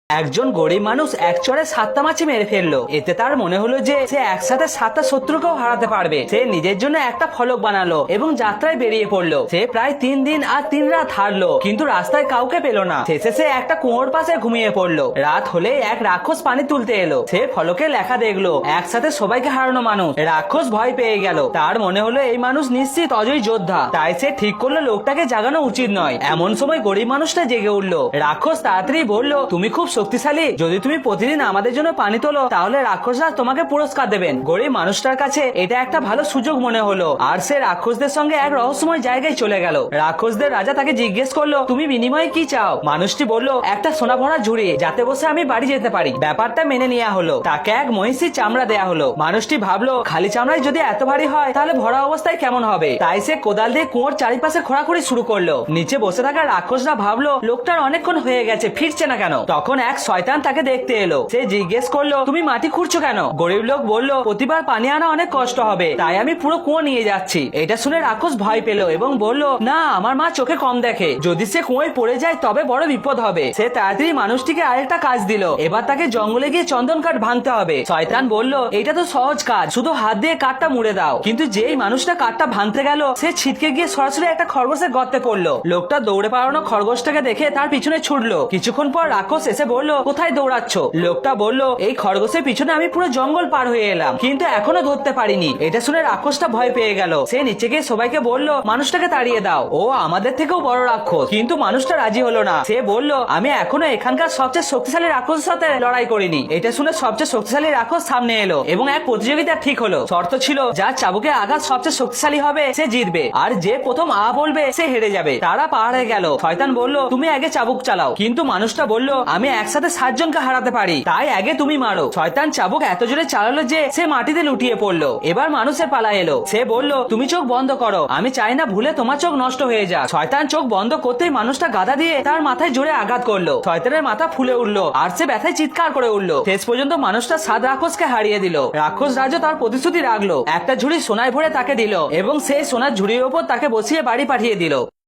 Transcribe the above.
একজন গরিব মানুষ এক চড়ে 7টা মাছি মেরে ফেললো। এতে তার মনে হলো যে সে একসাথে 7টা শত্রুকেও হারাতে পারবে। সে নিজের জন্য একটা ফলক বানালো এবং যাত্রায় বেরিয়ে পড়লো। সে প্রায় 3 দিন আর 3 রাত হারলো, কিন্তু রাস্তায় কাউকে পেল না। শেষে সে একটা কুয়োর পাশে ঘুমিয়ে পড়লো। রাত হলে এক রাক্ষস পানি তুলতে এলো। সে ফলকে লেখা দেখলো, একসাথে সবাইকে হারানো মানুষ। রাক্ষস ভয় পেয়ে গেল। তার মনে হলো এই মানুষ নিশ্চিত অজয় যোদ্ধা। তাই সে ঠিক করলো লোকটাকে জাগানো উচিত নয়। এমন সময় গরিব মানুষটা জেগে উঠলো। রাক্ষস তাড়াতাড়ি বলল, তুমি খুব শক্তিশালী, যদি তুমি প্রতিদিন আমাদের জন্য পানি তোলো তাহলে রাক্ষসরা তোমাকে পুরস্কার দেবেন। গরিব মানুষটার কাছে এটা একটা ভালো সুযোগ মনে হলো, আর সে রাক্ষসদের সঙ্গে এক রহস্যময় জায়গায় চলে গেল। রাক্ষসদের রাজা তাকে জিজ্ঞেস করলো, তুমি বিনিময়ে কি চাও? মানুষটি বলল, একটা সোনা ভরা ঝুড়ি, যাতে বসে আমি বাড়ি যেতে পারি। ব্যাপারটা মেনে নেওয়া হলো। তাকে এক মহিষীর চামড়া দেয়া হলো। মানুষটি ভাবলো, খালি চামড়ায় যদি এত ভারী হয় তাহলে ভরা অবস্থায় কেমন হবে। তাই সে কোদাল দিয়ে কুয়োর চারিপাশে খোঁড়াখুড়ি শুরু করলো। নিচে বসে থাকা রাক্ষসরা ভাবলো, লোকটার অনেকক্ষণ হয়ে গেছে, ফিরছে না কেন? তখন এক শয়তান তাকে দেখতে এলো। সে জিজ্ঞেস করলো, তুমি মাটি খুঁড়ছো কেন? গরিব লোক বলল, প্রতিবার পানি আনা অনেক কষ্ট হবে, তাই আমি পুরো কুয়ো নিয়ে যাচ্ছি। এটা শুনে রাক্ষস ভয় পেল এবং বলল, না, আমার মা চোখে কম দেখে, যদি সে কুয়োয় পড়ে যায় তবে বড় বিপদ হবে। সে তাড়াতাড়ি মানুষটিকে আরেকটা কাজ দিল। এবার তাকে জঙ্গলে গিয়ে চন্দন কাঠ ভাঙতে হবে। শয়তান বলল, এটা তো সহজ কাজ, শুধু হাত দিয়ে কাঠটা মুড়ে দাও। কিন্তু যেই মানুষটা কাঠটা ভাঙতে গেল, সে ছিটকে গিয়ে সরাসরি একটা খরগোশের গর্তে পড়লো। লোকটা দৌড়ে পালানো খরগোশটাকে দেখে তার পিছনে ছুটলো। কিছুক্ষণ পর রাক্ষস এসে বলল, কোথায় দৌড়াচ্ছ? লোকটা বলল, এই খরগোশের পিছনে আমি পুরো জঙ্গল পার হয়ে এলাম, কিন্তু এখনো ধরতে পারিনি। এটা শুনে রাক্ষসটা ভয় পেয়ে গেল। সে নিচে গিয়ে সবাইকে বলল, মানুষটাকে তাড়িয়ে দাও, ও আমাদের থেকেও বড় রাক্ষস। কিন্তু মানুষটা রাজি হলো না। সে বলল, আমি এখনো এখানকার সবচেয়ে শক্তিশালী রাক্ষসের সাথে লড়াই করিনি। এটা শুনে সবচেয়ে শক্তিশালী রাক্ষস সামনে এলো এবং এক প্রতিযোগিতা ঠিক হলো। শর্ত ছিল, যার চাবুকে আঘাত সবচেয়ে শক্তিশালী হবে সে জিতবে, আর যে প্রথম আ বলবে সে হেরে যাবে। তারা পাহাড়ে গেল। শয়তান বলল, তুমি আগে চাবুক চালাও। কিন্তু মানুষটা বলল, আমি একসাথে 7 জনকে হারাতে পারি, তাই আগে তুমি মারো। শয়তান চাবুক এত জোরে চালালো যে সে মাটিতে লুটিয়ে পড়লো। এবার মানুষের পালা এলো। সে বলল, তুমি চোখ বন্ধ করো, আমি চাই না ভুলে তোমার চোখ নষ্ট হয়ে যাক। শয়তান চোখ বন্ধ করতেই মানুষটা গাদা দিয়ে তার মাথায় জোরে আঘাত করলো। শয়তানের মাথা ফুলে উঠলো আর সে ব্যথায় চিৎকার করে উঠলো। শেষ পর্যন্ত মানুষটা 7 রাক্ষসকে হারিয়ে দিল। রাক্ষস রাজও তার প্রতিশ্রুতি রাখলো। একটা ঝুড়ি সোনায় ভরে তাকে দিল এবং সেই সোনার ঝুড়ির ওপর তাকে বসিয়ে বাড়ি পাঠিয়ে দিল।